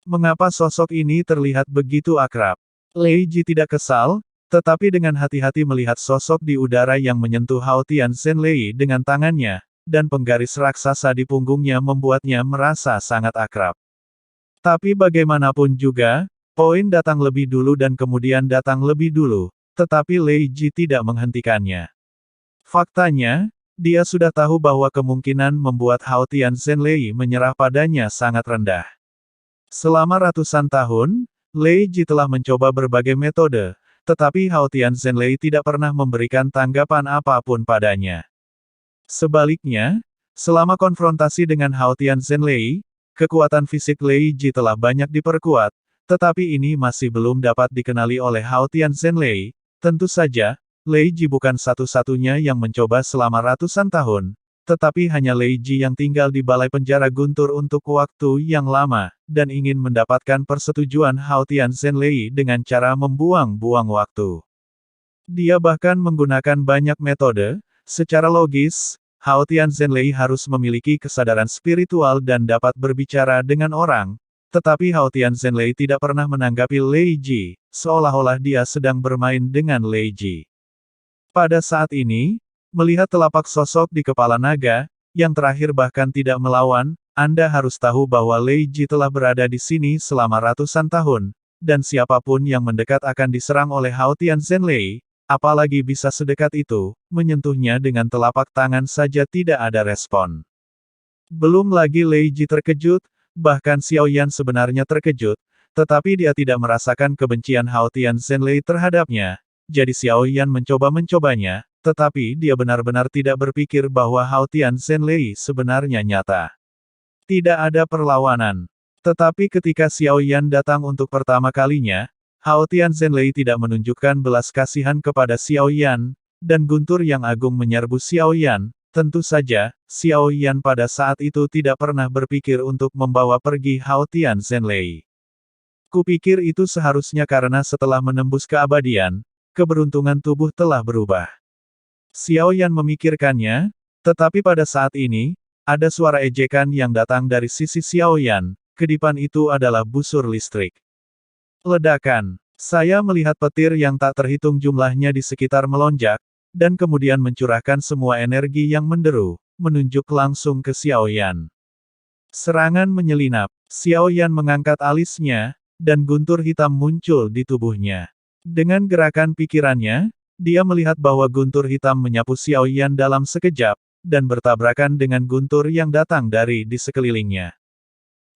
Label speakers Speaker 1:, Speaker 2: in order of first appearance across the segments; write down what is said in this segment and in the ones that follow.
Speaker 1: Mengapa sosok ini terlihat begitu akrab? Lei Ji tidak kesal, tetapi dengan hati-hati melihat sosok di udara yang menyentuh Hao Tian Zenlei dengan tangannya, dan penggaris raksasa di punggungnya membuatnya merasa sangat akrab. Tapi bagaimanapun juga, poin datang lebih dulu dan kemudian datang lebih dulu, tetapi Lei Ji tidak menghentikannya. Faktanya, dia sudah tahu bahwa kemungkinan membuat Hao Tian Zenlei menyerah padanya sangat rendah. Selama ratusan tahun, Lei Ji telah mencoba berbagai metode, tetapi Hao Tian Zenlei tidak pernah memberikan tanggapan apapun padanya. Sebaliknya, selama konfrontasi dengan Hao Tian Zenlei, kekuatan fisik Lei Ji telah banyak diperkuat, tetapi ini masih belum dapat dikenali oleh Hao Tian Zenlei. Tentu saja, Lei Ji bukan satu-satunya yang mencoba selama ratusan tahun, tetapi hanya Lei Ji yang tinggal di balai penjara guntur untuk waktu yang lama, dan ingin mendapatkan persetujuan Hao Tian Zenlei dengan cara membuang-buang waktu. Dia bahkan menggunakan banyak metode. Secara logis, Hao Tian Zenlei harus memiliki kesadaran spiritual dan dapat berbicara dengan orang, tetapi Hao Tian Zenlei tidak pernah menanggapi Lei Ji, seolah-olah dia sedang bermain dengan Lei Ji. Pada saat ini, melihat telapak sosok di kepala naga, yang terakhir bahkan tidak melawan, Anda harus tahu bahwa Lei Ji telah berada di sini selama ratusan tahun, dan siapapun yang mendekat akan diserang oleh Hao Tian Zenlei, apalagi bisa sedekat itu, menyentuhnya dengan telapak tangan saja tidak ada respon. Belum lagi Lei Ji terkejut, bahkan Xiao Yan sebenarnya terkejut, tetapi dia tidak merasakan kebencian Hao Tian Zenlei terhadapnya, jadi Xiao Yan mencobanya, tetapi dia benar-benar tidak berpikir bahwa Hao Tian Zenlei sebenarnya nyata. Tidak ada perlawanan. Tetapi ketika Xiao Yan datang untuk pertama kalinya, Hao Tian Zenlei tidak menunjukkan belas kasihan kepada Xiao Yan, dan guntur yang agung menyerbu Xiao Yan. Tentu saja, Xiao Yan pada saat itu tidak pernah berpikir untuk membawa pergi Hao Tian Zenlei. Kupikir itu seharusnya karena setelah menembus keabadian, keberuntungan tubuh telah berubah. Xiao Yan memikirkannya, tetapi pada saat ini, ada suara ejekan yang datang dari sisi Xiao Yan, kedipan itu adalah busur listrik. Ledakan. Saya melihat petir yang tak terhitung jumlahnya di sekitar melonjak, dan kemudian mencurahkan semua energi yang menderu, menunjuk langsung ke Xiao Yan. Serangan menyelinap. Xiao Yan mengangkat alisnya, dan guntur hitam muncul di tubuhnya. Dengan gerakan pikirannya, dia melihat bahwa guntur hitam menyapu Xiao Yan dalam sekejap, dan bertabrakan dengan guntur yang datang dari di sekelilingnya.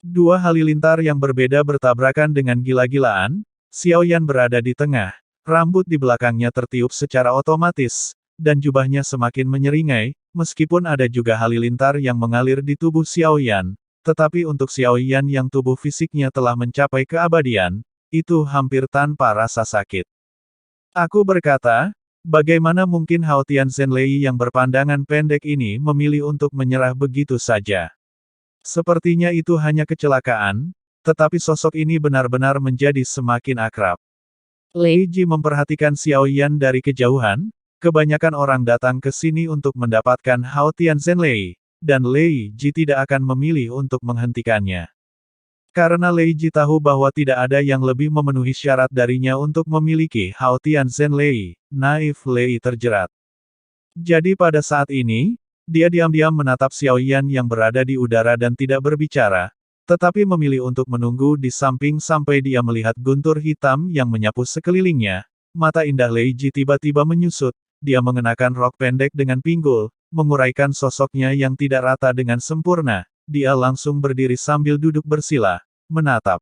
Speaker 1: Dua halilintar yang berbeda bertabrakan dengan gila-gilaan. Xiao Yan berada di tengah, rambut di belakangnya tertiup secara otomatis, dan jubahnya semakin menyeringai, meskipun ada juga halilintar yang mengalir di tubuh Xiao Yan, tetapi untuk Xiao Yan yang tubuh fisiknya telah mencapai keabadian, itu hampir tanpa rasa sakit. Aku berkata, bagaimana mungkin Hao Tian Zenlei yang berpandangan pendek ini memilih untuk menyerah begitu saja? Sepertinya itu hanya kecelakaan, tetapi sosok ini benar-benar menjadi semakin akrab. Lei Ji memperhatikan Xiao Yan dari kejauhan, kebanyakan orang datang ke sini untuk mendapatkan Hao Tian Zenlei, dan Lei Ji tidak akan memilih untuk menghentikannya. Karena Lei Ji tahu bahwa tidak ada yang lebih memenuhi syarat darinya untuk memiliki Hao Tian Zenlei, naif Lei terjerat. Jadi pada saat ini, dia diam-diam menatap Xiao Yan yang berada di udara dan tidak berbicara, tetapi memilih untuk menunggu di samping sampai dia melihat guntur hitam yang menyapu sekelilingnya. Mata indah Lei Ji tiba-tiba menyusut, dia mengenakan rok pendek dengan pinggul, menguraikan sosoknya yang tidak rata dengan sempurna. Dia langsung berdiri sambil duduk bersila, menatap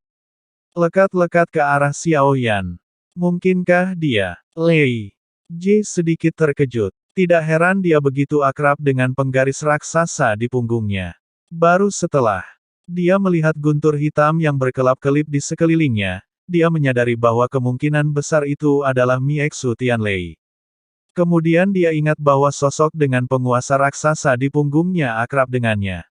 Speaker 1: lekat-lekat ke arah Xiao Yan. Mungkinkah dia? Lei Ji sedikit terkejut. Tidak heran dia begitu akrab dengan penggaris raksasa di punggungnya. Baru setelah dia melihat guntur hitam yang berkelap-kelip di sekelilingnya, dia menyadari bahwa kemungkinan besar itu adalah Miexu Tianlei. Kemudian dia ingat bahwa sosok dengan penguasa raksasa di punggungnya akrab dengannya.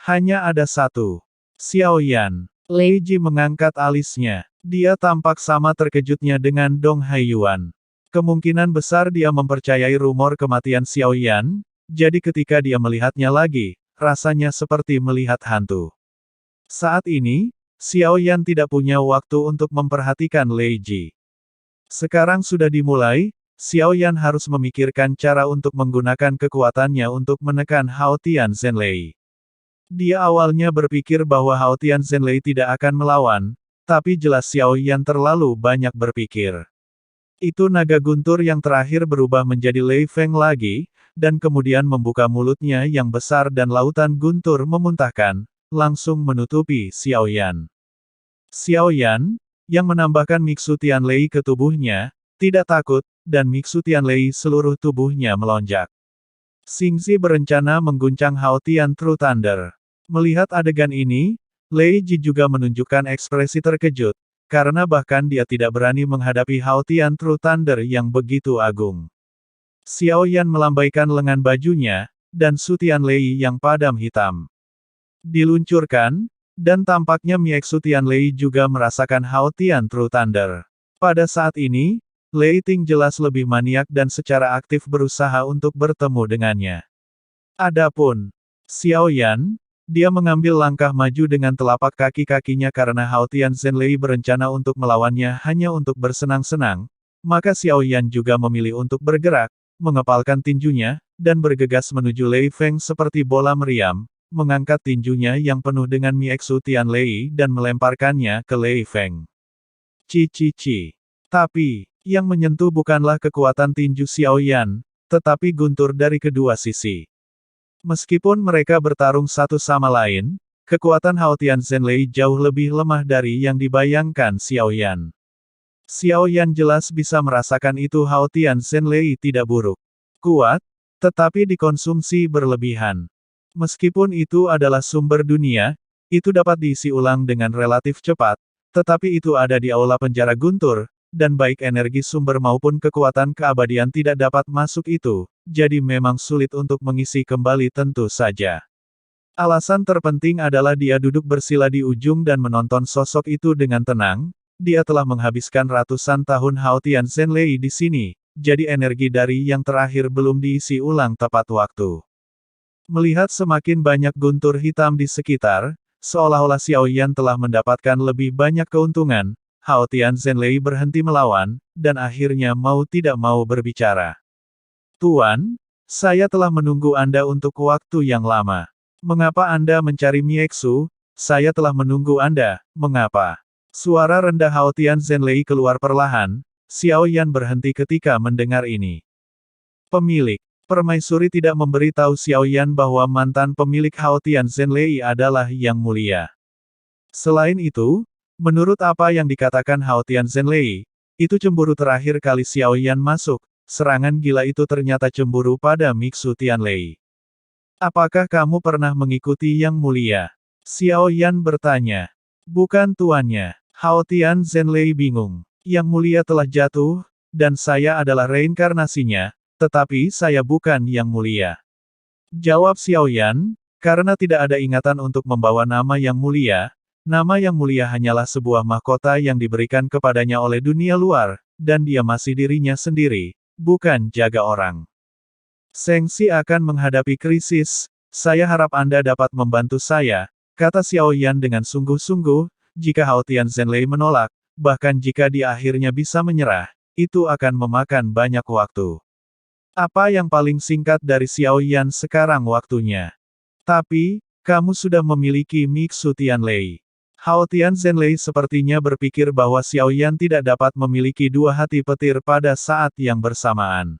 Speaker 1: Hanya ada satu. Xiao Yan. Lei Ji mengangkat alisnya. Dia tampak sama terkejutnya dengan Dong Haiyuan. Kemungkinan besar dia mempercayai rumor kematian Xiao Yan, jadi ketika dia melihatnya lagi, rasanya seperti melihat hantu. Saat ini, Xiao Yan tidak punya waktu untuk memperhatikan Lei Ji. Sekarang sudah dimulai, Xiao Yan harus memikirkan cara untuk menggunakan kekuatannya untuk menekan Hao Tian Zhenlei. Dia awalnya berpikir bahwa Hao Tian Zhenlei tidak akan melawan, tapi jelas Xiao Yan terlalu banyak berpikir. Itu naga guntur yang terakhir berubah menjadi Lei Feng lagi, dan kemudian membuka mulutnya yang besar dan lautan guntur memuntahkan, langsung menutupi Xiao Yan. Xiao Yan, yang menambahkan Mixu Tianlei ke tubuhnya, tidak takut, dan Mixu Tianlei seluruh tubuhnya melonjak. Xingzi berencana mengguncang Hao Tian True Thunder. Melihat adegan ini, Lei Ji juga menunjukkan ekspresi terkejut, karena bahkan dia tidak berani menghadapi Hao Tian True Thunder yang begitu agung. Xiao Yan melambaikan lengan bajunya, dan Su Tianlei yang padam hitam diluncurkan, dan tampaknya Miexu Tianlei juga merasakan Hao Tian True Thunder. Pada saat ini, Lei Ting jelas lebih maniak dan secara aktif berusaha untuk bertemu dengannya. Adapun Xiao Yan, dia mengambil langkah maju dengan telapak kaki-kakinya karena Hao Tian Zhenlei berencana untuk melawannya hanya untuk bersenang-senang, maka Xiao Yan juga memilih untuk bergerak, mengepalkan tinjunya, dan bergegas menuju Lei Feng seperti bola meriam, mengangkat tinjunya yang penuh dengan Miexu Tianlei dan melemparkannya ke Lei Feng. Ci. Tapi, yang menyentuh bukanlah kekuatan tinju Xiao Yan, tetapi guntur dari kedua sisi. Meskipun mereka bertarung satu sama lain, kekuatan Hao Tian Zhenlei jauh lebih lemah dari yang dibayangkan Xiao Yan. Xiao Yan jelas bisa merasakan itu. Hao Tian Zhenlei tidak buruk, kuat, tetapi dikonsumsi berlebihan. Meskipun itu adalah sumber dunia, itu dapat diisi ulang dengan relatif cepat, tetapi itu ada di aula penjara guntur, dan baik energi sumber maupun kekuatan keabadian tidak dapat masuk itu, jadi memang sulit untuk mengisi kembali tentu saja. Alasan terpenting adalah dia duduk bersila di ujung dan menonton sosok itu dengan tenang, dia telah menghabiskan ratusan tahun Hao Tian Zhenlei di sini, jadi energi dari yang terakhir belum diisi ulang tepat waktu. Melihat semakin banyak guntur hitam di sekitar, seolah-olah Xiao Yan telah mendapatkan lebih banyak keuntungan, Hao Tian Zhenlei berhenti melawan, dan akhirnya mau tidak mau berbicara. Tuan, saya telah menunggu Anda untuk waktu yang lama. Mengapa Anda mencari Miexu? Saya telah menunggu Anda, mengapa? Suara rendah Hao Tian Zhenlei keluar perlahan, Xiao Yan berhenti ketika mendengar ini. Pemilik permaisuri tidak memberitahu Xiao Yan bahwa mantan pemilik Hao Tian Zhenlei adalah Yang Mulia. Selain itu, menurut apa yang dikatakan Hao Tian Zhenlei, itu cemburu terakhir kali Xiao Yan masuk, serangan gila itu ternyata cemburu pada Mixu Tianlei. Apakah kamu pernah mengikuti Yang Mulia? Xiao Yan bertanya. Bukan tuannya. Hao Tian Zhenlei bingung. Yang Mulia telah jatuh, dan saya adalah reinkarnasinya, tetapi saya bukan Yang Mulia. Jawab Xiao Yan, karena tidak ada ingatan untuk membawa nama Yang Mulia. Nama Yang Mulia hanyalah sebuah mahkota yang diberikan kepadanya oleh dunia luar, dan dia masih dirinya sendiri, bukan jaga orang. Sengxi akan menghadapi krisis, saya harap Anda dapat membantu saya, kata Xiao Yan dengan sungguh-sungguh, jika Hao Tian Zhenlei menolak, bahkan jika dia akhirnya bisa menyerah, itu akan memakan banyak waktu. Apa yang paling singkat dari Xiao Yan sekarang waktunya? Tapi, kamu sudah memiliki Mixu Tianlei. Hao Tian Zhenlei sepertinya berpikir bahwa Xiao Yan tidak dapat memiliki dua hati petir pada saat yang bersamaan.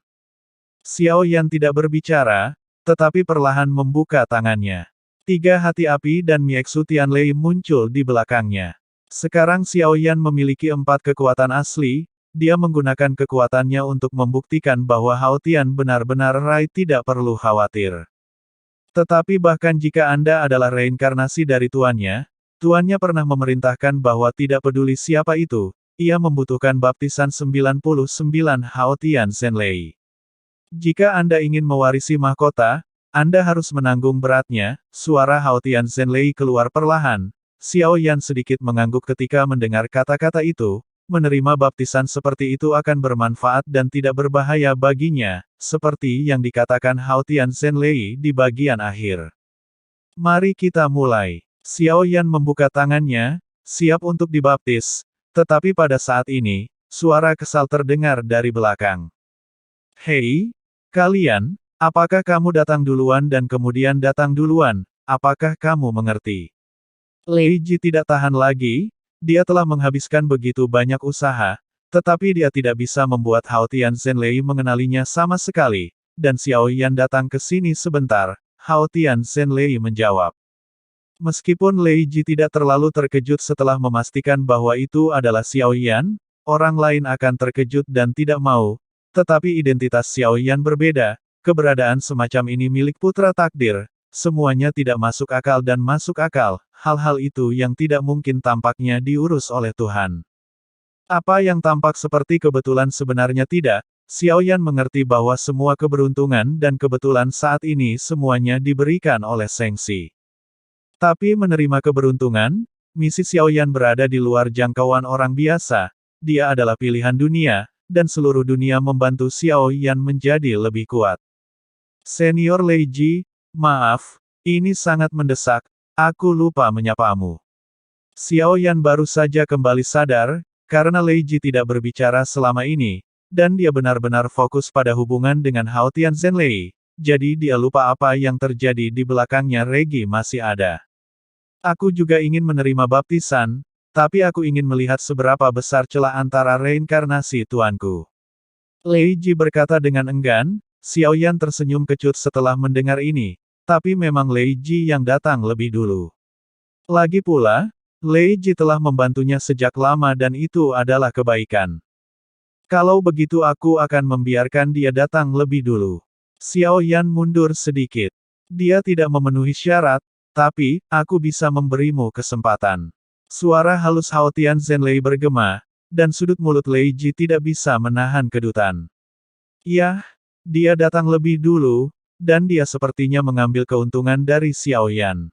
Speaker 1: Xiao Yan tidak berbicara, tetapi perlahan membuka tangannya. Tiga hati api dan Miexu Tianlei muncul di belakangnya. Sekarang Xiao Yan memiliki 4 kekuatan asli, dia menggunakan kekuatannya untuk membuktikan bahwa Hao Tian benar-benar Rai tidak perlu khawatir. Tetapi bahkan jika Anda adalah reinkarnasi dari tuannya pernah memerintahkan bahwa tidak peduli siapa itu, ia membutuhkan baptisan 99 Hao Tian Zhenlei. Jika Anda ingin mewarisi mahkota, Anda harus menanggung beratnya. Suara Hao Tian Zhenlei keluar perlahan. Xiao Yan sedikit mengangguk ketika mendengar kata-kata itu, menerima baptisan seperti itu akan bermanfaat dan tidak berbahaya baginya, seperti yang dikatakan Hao Tian Zhenlei di bagian akhir. Mari kita mulai. Xiao Yan membuka tangannya, siap untuk dibaptis. Tetapi pada saat ini, suara kesal terdengar dari belakang. Hei, kalian, apakah kamu datang duluan dan kemudian datang duluan? Apakah kamu mengerti? Lei Ji tidak tahan lagi, dia telah menghabiskan begitu banyak usaha, tetapi dia tidak bisa membuat Hao Tianzhen mengenalinya sama sekali, dan Xiao Yan datang ke sini sebentar. Hao Tianzhen menjawab. Meskipun Lei Ji tidak terlalu terkejut setelah memastikan bahwa itu adalah Xiao Yan, orang lain akan terkejut dan tidak mau, tetapi identitas Xiao Yan berbeda, keberadaan semacam ini milik putra takdir, semuanya tidak masuk akal dan masuk akal, hal-hal itu yang tidak mungkin tampaknya diurus oleh Tuhan. Apa yang tampak seperti kebetulan sebenarnya tidak, Xiao Yan mengerti bahwa semua keberuntungan dan kebetulan saat ini semuanya diberikan oleh Sheng Xi. Tapi menerima keberuntungan, misi Xiao Yan berada di luar jangkauan orang biasa, dia adalah pilihan dunia, dan seluruh dunia membantu Xiao Yan menjadi lebih kuat. Senior Lei Ji, maaf, ini sangat mendesak, aku lupa menyapamu. Xiao Yan baru saja kembali sadar, karena Lei Ji tidak berbicara selama ini, dan dia benar-benar fokus pada hubungan dengan Hao Tianzhen, jadi dia lupa apa yang terjadi di belakangnya. Regi masih ada. Aku juga ingin menerima baptisan, tapi aku ingin melihat seberapa besar celah antara reinkarnasi tuanku. Lei Ji berkata dengan enggan. Xiao Yan tersenyum kecut setelah mendengar ini, tapi memang Lei Ji yang datang lebih dulu. Lagi pula, Lei Ji telah membantunya sejak lama dan itu adalah kebaikan. Kalau begitu aku akan membiarkan dia datang lebih dulu. Xiao Yan mundur sedikit. Dia tidak memenuhi syarat, tapi, aku bisa memberimu kesempatan. Suara halus Hao Tianzhen bergema, dan sudut mulut Lei Ji tidak bisa menahan kedutan. Yah, dia datang lebih dulu, dan dia sepertinya mengambil keuntungan dari Xiao Yan.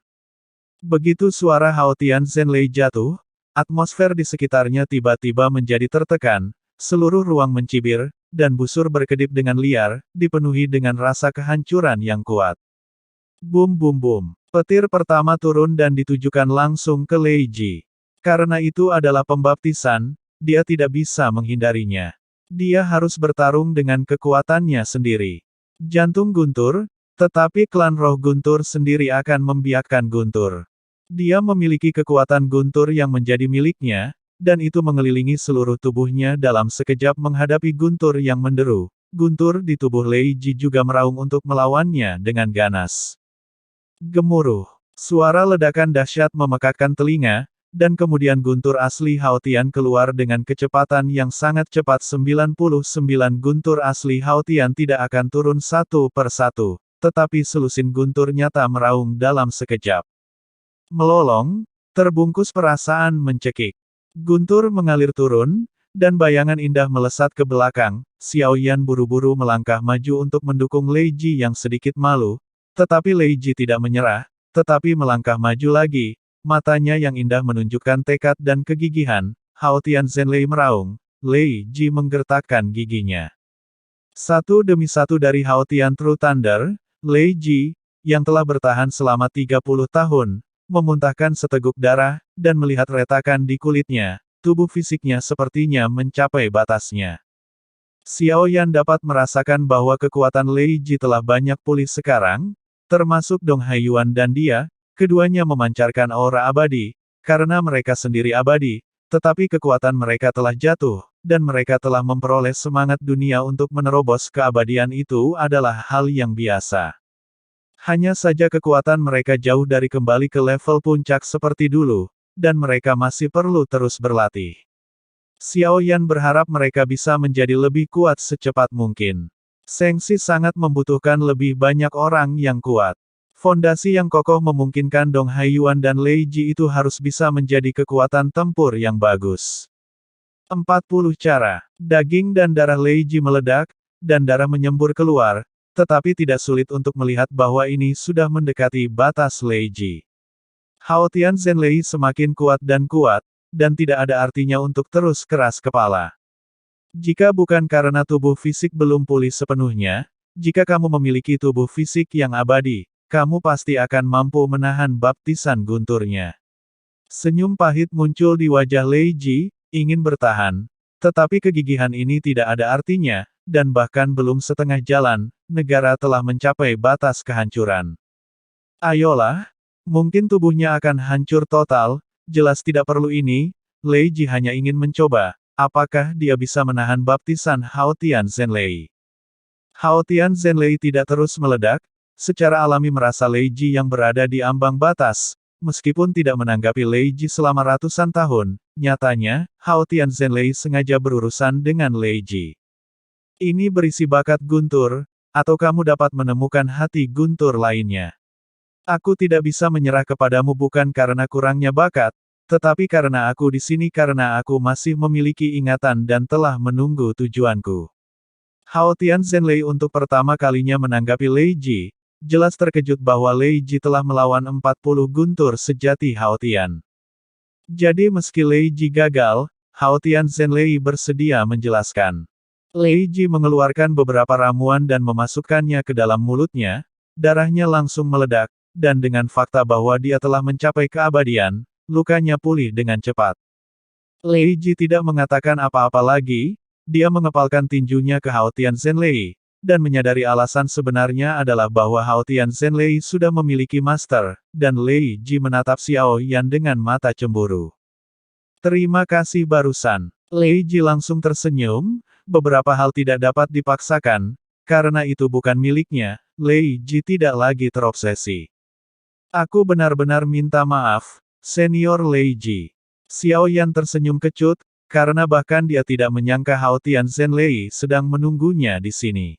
Speaker 1: Begitu suara Hao Tianzhen jatuh, atmosfer di sekitarnya tiba-tiba menjadi tertekan, seluruh ruang mencibir, dan busur berkedip dengan liar, dipenuhi dengan rasa kehancuran yang kuat. Bum bum bum. Petir pertama turun dan ditujukan langsung ke Lei Ji. Karena itu adalah pembaptisan, dia tidak bisa menghindarinya. Dia harus bertarung dengan kekuatannya sendiri. Jantung Guntur, tetapi klan roh Guntur sendiri akan membiakkan Guntur. Dia memiliki kekuatan Guntur yang menjadi miliknya, dan itu mengelilingi seluruh tubuhnya dalam sekejap menghadapi Guntur yang menderu. Guntur di tubuh Lei Ji juga meraung untuk melawannya dengan ganas. Gemuruh. Suara ledakan dahsyat memekakkan telinga, dan kemudian guntur asli Hao Tian keluar dengan kecepatan yang sangat cepat. 99 guntur asli Hao Tian tidak akan turun satu per satu, tetapi selusin guntur nyata meraung dalam sekejap. Melolong, terbungkus perasaan mencekik. Guntur mengalir turun, dan bayangan indah melesat ke belakang. Xiao Yan buru-buru melangkah maju untuk mendukung Lei Ji yang sedikit malu, tetapi Lei Ji tidak menyerah, tetapi melangkah maju lagi, matanya yang indah menunjukkan tekad dan kegigihan. Hao Tianzhen meraung, Lei Ji menggertakkan giginya. Satu demi satu dari Hao Tian True Thunder, Lei Ji, yang telah bertahan selama 30 tahun, memuntahkan seteguk darah, dan melihat retakan di kulitnya, tubuh fisiknya sepertinya mencapai batasnya. Xiao Yan dapat merasakan bahwa kekuatan Lei Ji telah banyak pulih sekarang, termasuk Dong Haiyuan dan dia, keduanya memancarkan aura abadi, karena mereka sendiri abadi, tetapi kekuatan mereka telah jatuh, dan mereka telah memperoleh semangat dunia untuk menerobos keabadian. Itu adalah hal yang biasa. Hanya saja kekuatan mereka jauh dari kembali ke level puncak seperti dulu, dan mereka masih perlu terus berlatih. Xiao Yan berharap mereka bisa menjadi lebih kuat secepat mungkin. Sheng Xi sangat membutuhkan lebih banyak orang yang kuat. Fondasi yang kokoh memungkinkan Dong Haiyuan dan Lei Ji itu harus bisa menjadi kekuatan tempur yang bagus. 40 cara. Daging dan darah Lei Ji meledak, dan darah menyembur keluar, tetapi tidak sulit untuk melihat bahwa ini sudah mendekati batas Lei Ji. Hao Tianzhen semakin kuat, dan tidak ada artinya untuk terus keras kepala. Jika bukan karena tubuh fisik belum pulih sepenuhnya, jika kamu memiliki tubuh fisik yang abadi, kamu pasti akan mampu menahan baptisan gunturnya. Senyum pahit muncul di wajah Lei Ji, ingin bertahan. Tetapi kegigihan ini tidak ada artinya, dan bahkan belum setengah jalan, negara telah mencapai batas kehancuran. Ayolah, mungkin tubuhnya akan hancur total, jelas tidak perlu ini, Lei Ji hanya ingin mencoba, apakah dia bisa menahan baptisan Hao Tian Zhenlei. Hao Tian Zhenlei tidak terus meledak, secara alami merasa Lei Ji yang berada di ambang batas. Meskipun tidak menanggapi Lei Ji selama ratusan tahun, nyatanya, Hao Tian Zhenlei sengaja berurusan dengan Lei Ji. Ini berisi bakat guntur, atau kamu dapat menemukan hati guntur lainnya. Aku tidak bisa menyerah kepadamu bukan karena kurangnya bakat, tetapi karena aku di sini karena aku masih memiliki ingatan dan telah menunggu tujuanku. Hao Tian Zhenlei untuk pertama kalinya menanggapi Lei Ji. Jelas terkejut bahwa Lei Ji telah melawan 40 guntur sejati Hao Tian. Jadi meski Lei Ji gagal, Hao Tian Zhenlei bersedia menjelaskan. Lei Ji mengeluarkan beberapa ramuan dan memasukkannya ke dalam mulutnya, darahnya langsung meledak, dan dengan fakta bahwa dia telah mencapai keabadian, lukanya pulih dengan cepat. Lei Ji tidak mengatakan apa-apa lagi, dia mengepalkan tinjunya ke Hao Tian Zhenlei, dan menyadari alasan sebenarnya adalah bahwa Hao Tian Zhenlei sudah memiliki master, dan Lei Ji menatap Xiao Yan dengan mata cemburu. Terima kasih barusan. Lei Ji langsung tersenyum, beberapa hal tidak dapat dipaksakan, karena itu bukan miliknya, Lei Ji tidak lagi terobsesi. Aku benar-benar minta maaf, Senior Lei Ji. Xiao Yan tersenyum kecut, karena bahkan dia tidak menyangka Hao Tian Zhenlei sedang menunggunya di sini.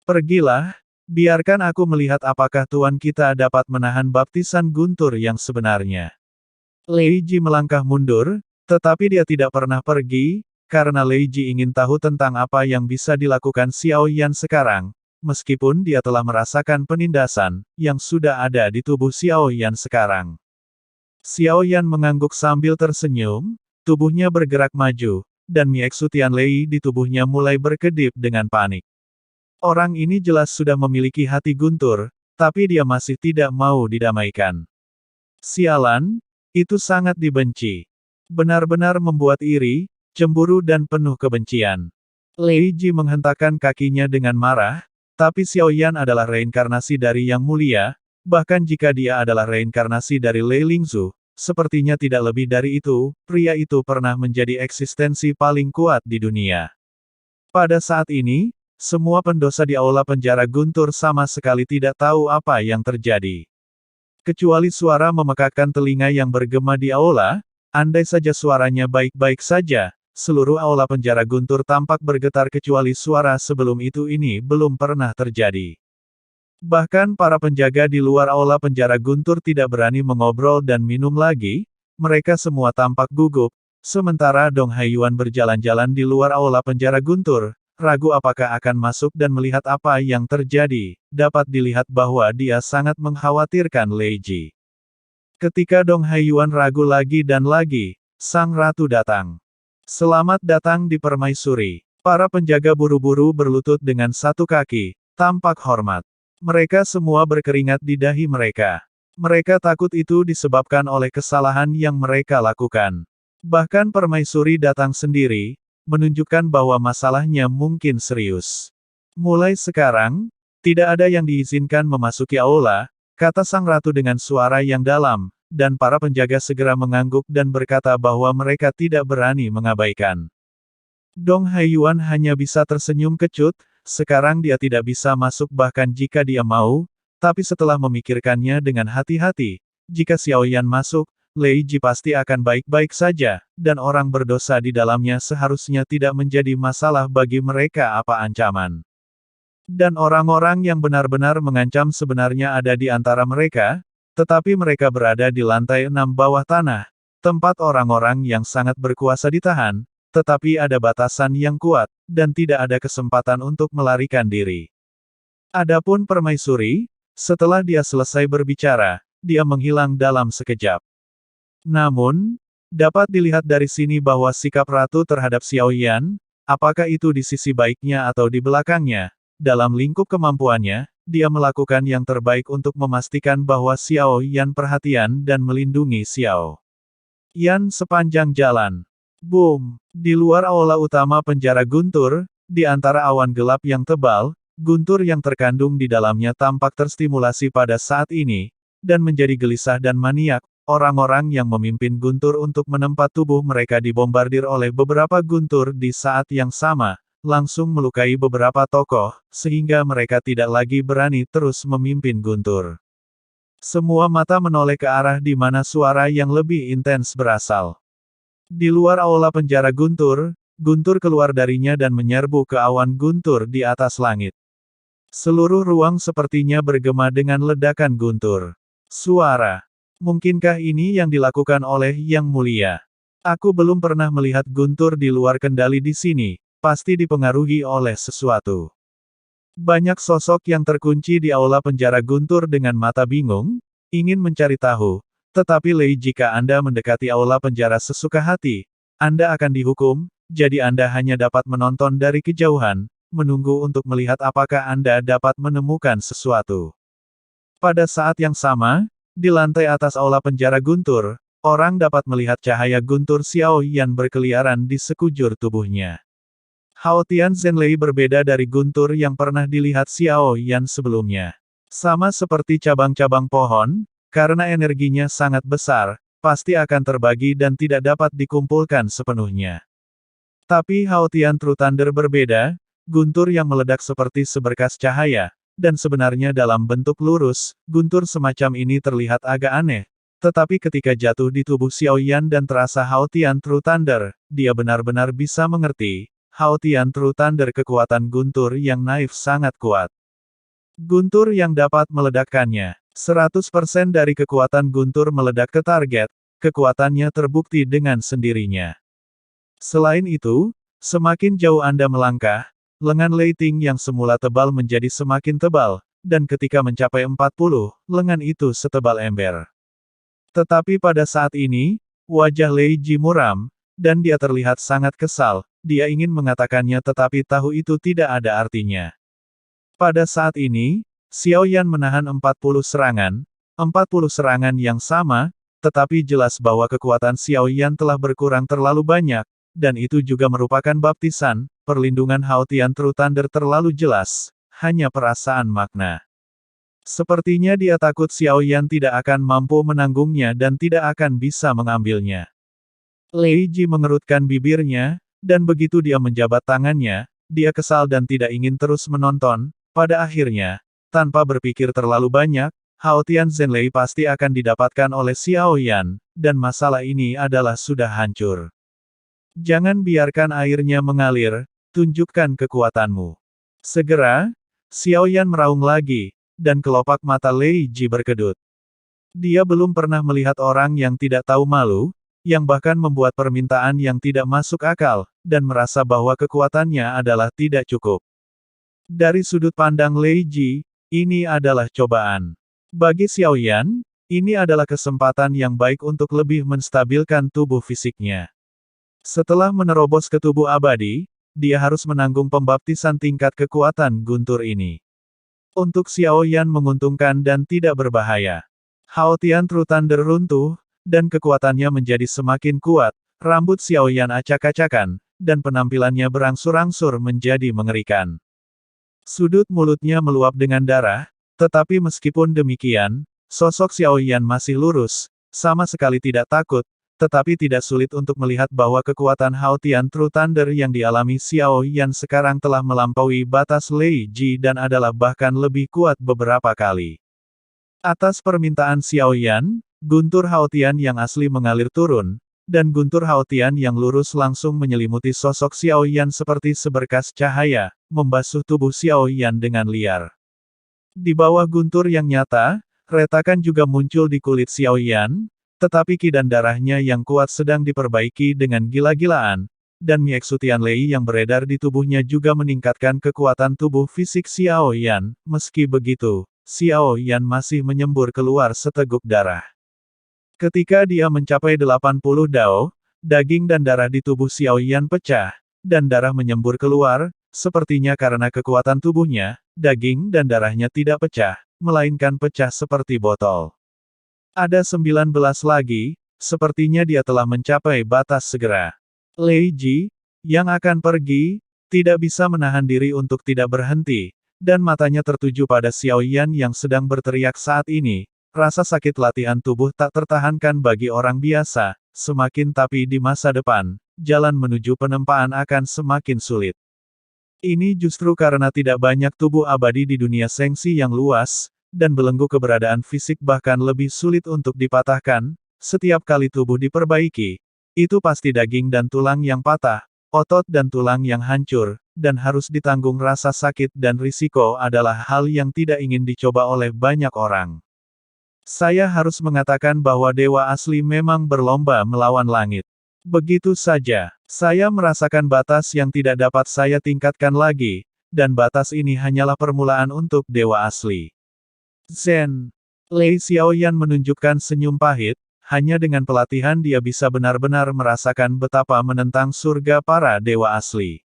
Speaker 1: Pergilah, biarkan aku melihat apakah tuan kita dapat menahan baptisan guntur yang sebenarnya. Lei Ji melangkah mundur, tetapi dia tidak pernah pergi, karena Lei Ji ingin tahu tentang apa yang bisa dilakukan Xiao Yan sekarang, meskipun dia telah merasakan penindasan, yang sudah ada di tubuh Xiao Yan sekarang. Xiao Yan mengangguk sambil tersenyum, tubuhnya bergerak maju, dan Mieksu Tianlei di tubuhnya mulai berkedip dengan panik. Orang ini jelas sudah memiliki hati guntur, tapi dia masih tidak mau didamaikan. Sialan, itu sangat dibenci. Benar-benar membuat iri, cemburu dan penuh kebencian. Lei Ji menghentakkan kakinya dengan marah, tapi Xiao Yan adalah reinkarnasi dari Yang Mulia, bahkan jika dia adalah reinkarnasi dari Lei Lingzu, sepertinya tidak lebih dari itu, pria itu pernah menjadi eksistensi paling kuat di dunia. Pada saat ini, semua pendosa di aula penjara guntur sama sekali tidak tahu apa yang terjadi. Kecuali suara memekakkan telinga yang bergema di aula, andai saja suaranya baik-baik saja, seluruh aula penjara guntur tampak bergetar kecuali suara sebelum itu ini belum pernah terjadi. Bahkan para penjaga di luar aula penjara guntur tidak berani mengobrol dan minum lagi, mereka semua tampak gugup, sementara Dong Haiyuan berjalan-jalan di luar aula penjara guntur, ragu apakah akan masuk dan melihat apa yang terjadi, dapat dilihat bahwa dia sangat mengkhawatirkan Lei Ji. Ketika Dong Haiyuan ragu lagi dan lagi, sang ratu datang. Selamat datang di Permaisuri. Para penjaga buru-buru berlutut dengan satu kaki, tampak hormat. Mereka semua berkeringat di dahi mereka. Mereka takut itu disebabkan oleh kesalahan yang mereka lakukan. Bahkan Permaisuri datang sendiri, menunjukkan bahwa masalahnya mungkin serius. Mulai sekarang, tidak ada yang diizinkan memasuki aula, kata sang ratu dengan suara yang dalam, dan para penjaga segera mengangguk dan berkata bahwa mereka tidak berani mengabaikan. Dong Haiyuan hanya bisa tersenyum kecut, sekarang dia tidak bisa masuk bahkan jika dia mau, tapi setelah memikirkannya dengan hati-hati, jika Xiao Yan masuk, Lei Ji pasti akan baik-baik saja, dan orang berdosa di dalamnya seharusnya tidak menjadi masalah bagi mereka apa ancaman. Dan orang-orang yang benar-benar mengancam sebenarnya ada di antara mereka, tetapi mereka berada di lantai 6 bawah tanah, tempat orang-orang yang sangat berkuasa ditahan, tetapi ada batasan yang kuat, dan tidak ada kesempatan untuk melarikan diri. Adapun Permaisuri, setelah dia selesai berbicara, dia menghilang dalam sekejap. Namun, dapat dilihat dari sini bahwa sikap ratu terhadap Xiao Yan, apakah itu di sisi baiknya atau di belakangnya, dalam lingkup kemampuannya, dia melakukan yang terbaik untuk memastikan bahwa Xiao Yan perhatian dan melindungi Xiao Yan sepanjang jalan. Boom! Di luar aula utama penjara guntur, di antara awan gelap yang tebal, guntur yang terkandung di dalamnya tampak terstimulasi pada saat ini, dan menjadi gelisah dan maniak. Orang-orang yang memimpin guntur untuk menempat tubuh mereka dibombardir oleh beberapa guntur di saat yang sama, langsung melukai beberapa tokoh, sehingga mereka tidak lagi berani terus memimpin guntur. Semua mata menoleh ke arah di mana suara yang lebih intens berasal. Di luar aula penjara guntur, guntur keluar darinya dan menyerbu ke awan guntur di atas langit. Seluruh ruang sepertinya bergema dengan ledakan guntur. Suara. Mungkinkah ini yang dilakukan oleh Yang Mulia? Aku belum pernah melihat guntur di luar kendali di sini, pasti dipengaruhi oleh sesuatu. Banyak sosok yang terkunci di aula penjara guntur dengan mata bingung, ingin mencari tahu. Tetapi Lei, jika Anda mendekati aula penjara sesuka hati, Anda akan dihukum, jadi Anda hanya dapat menonton dari kejauhan, menunggu untuk melihat apakah Anda dapat menemukan sesuatu. Pada saat yang sama, di lantai atas aula penjara guntur, orang dapat melihat cahaya guntur Xiao Yan berkeliaran di sekujur tubuhnya. Hao Tian Zhenlei berbeda dari guntur yang pernah dilihat Xiao Yan sebelumnya. Sama seperti cabang-cabang pohon, karena energinya sangat besar, pasti akan terbagi dan tidak dapat dikumpulkan sepenuhnya. Tapi Hao Tian True Thunder berbeda, guntur yang meledak seperti seberkas cahaya, dan sebenarnya dalam bentuk lurus, guntur semacam ini terlihat agak aneh. Tetapi ketika jatuh di tubuh Xiao Yan dan terasa Hao Tian True Thunder, dia benar-benar bisa mengerti, Hao Tian True Thunder kekuatan guntur yang naif sangat kuat. Guntur yang dapat meledakkannya. 100% dari kekuatan guntur meledak ke target, kekuatannya terbukti dengan sendirinya. Selain itu, semakin jauh Anda melangkah, lengan Lei Ting yang semula tebal menjadi semakin tebal, dan ketika mencapai 40, lengan itu setebal ember. Tetapi pada saat ini, wajah Lei Ji muram, dan dia terlihat sangat kesal, dia ingin mengatakannya tetapi tahu itu tidak ada artinya. Pada saat ini, Xiao Yan menahan 40 serangan yang sama, tetapi jelas bahwa kekuatan Xiao Yan telah berkurang terlalu banyak, dan itu juga merupakan baptisan, perlindungan Hao Tian True Thunder terlalu jelas, hanya perasaan makna. Sepertinya dia takut Xiao Yan tidak akan mampu menanggungnya dan tidak akan bisa mengambilnya. Lei Ji mengerutkan bibirnya, dan begitu dia menjabat tangannya, dia kesal dan tidak ingin terus menonton, pada akhirnya, tanpa berpikir terlalu banyak, Hao Tian Zhenlei pasti akan didapatkan oleh Xiao Yan, dan masalah ini adalah sudah hancur. Jangan biarkan airnya mengalir, tunjukkan kekuatanmu. Segera, Xiao Yan meraung lagi, dan kelopak mata Lei Ji berkedut. Dia belum pernah melihat orang yang tidak tahu malu, yang bahkan membuat permintaan yang tidak masuk akal, dan merasa bahwa kekuatannya adalah tidak cukup. Dari sudut pandang Lei Ji, ini adalah cobaan. Bagi Xiao Yan, ini adalah kesempatan yang baik untuk lebih menstabilkan tubuh fisiknya. Setelah menerobos ke tubuh abadi, dia harus menanggung pembaptisan tingkat kekuatan guntur ini. Untuk Xiao Yan menguntungkan dan tidak berbahaya. Hao Tian True Thunder runtuh, dan kekuatannya menjadi semakin kuat, rambut Xiao Yan acak-acakan, dan penampilannya berangsur-angsur menjadi mengerikan. Sudut mulutnya meluap dengan darah, tetapi meskipun demikian, sosok Xiao Yan masih lurus, sama sekali tidak takut, tetapi tidak sulit untuk melihat bahwa kekuatan Hao Tian True Thunder yang dialami Xiao Yan sekarang telah melampaui batas Lei Ji dan adalah bahkan lebih kuat beberapa kali. Atas permintaan Xiao Yan, guntur Hao Tian yang asli mengalir turun, dan guntur Hao Tian yang lurus langsung menyelimuti sosok Xiao Yan seperti seberkas cahaya, membasuh tubuh Xiao Yan dengan liar. Di bawah guntur yang nyata, retakan juga muncul di kulit Xiao Yan, tetapi ki dan darahnya yang kuat sedang diperbaiki dengan gila-gilaan, dan Mieksu Tianlei yang beredar di tubuhnya juga meningkatkan kekuatan tubuh fisik Xiao Yan. Meski begitu, Xiao Yan masih menyembur keluar seteguk darah. Ketika dia mencapai 80 dao, daging dan darah di tubuh Xiao Yan pecah, dan darah menyembur keluar, sepertinya karena kekuatan tubuhnya, daging dan darahnya tidak pecah, melainkan pecah seperti botol. Ada 19 lagi, sepertinya dia telah mencapai batas segera. Lei Ji, yang akan pergi, tidak bisa menahan diri untuk tidak berhenti, dan matanya tertuju pada Xiao Yan yang sedang berteriak saat ini. Rasa sakit latihan tubuh tak tertahankan bagi orang biasa, semakin tapi di masa depan, jalan menuju penempaan akan semakin sulit. Ini justru karena tidak banyak tubuh abadi di dunia Sengsi yang luas, dan belenggu keberadaan fisik bahkan lebih sulit untuk dipatahkan. Setiap kali tubuh diperbaiki, itu pasti daging dan tulang yang patah, otot dan tulang yang hancur, dan harus ditanggung rasa sakit dan risiko adalah hal yang tidak ingin dicoba oleh banyak orang. Saya harus mengatakan bahwa dewa asli memang berlomba melawan langit. Begitu saja, saya merasakan batas yang tidak dapat saya tingkatkan lagi, dan batas ini hanyalah permulaan untuk dewa asli. Zen. Lei Xiaoyan menunjukkan senyum pahit, hanya dengan pelatihan dia bisa benar-benar merasakan betapa menentang surga para dewa asli.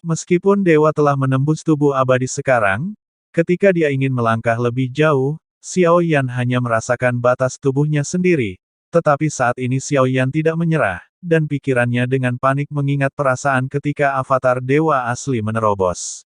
Speaker 1: Meskipun dewa telah menembus tubuh abadi sekarang, ketika dia ingin melangkah lebih jauh, Xiao Yan hanya merasakan batas tubuhnya sendiri. Tetapi saat ini Xiao Yan tidak menyerah, dan pikirannya dengan panik mengingat perasaan ketika avatar dewa asli menerobos.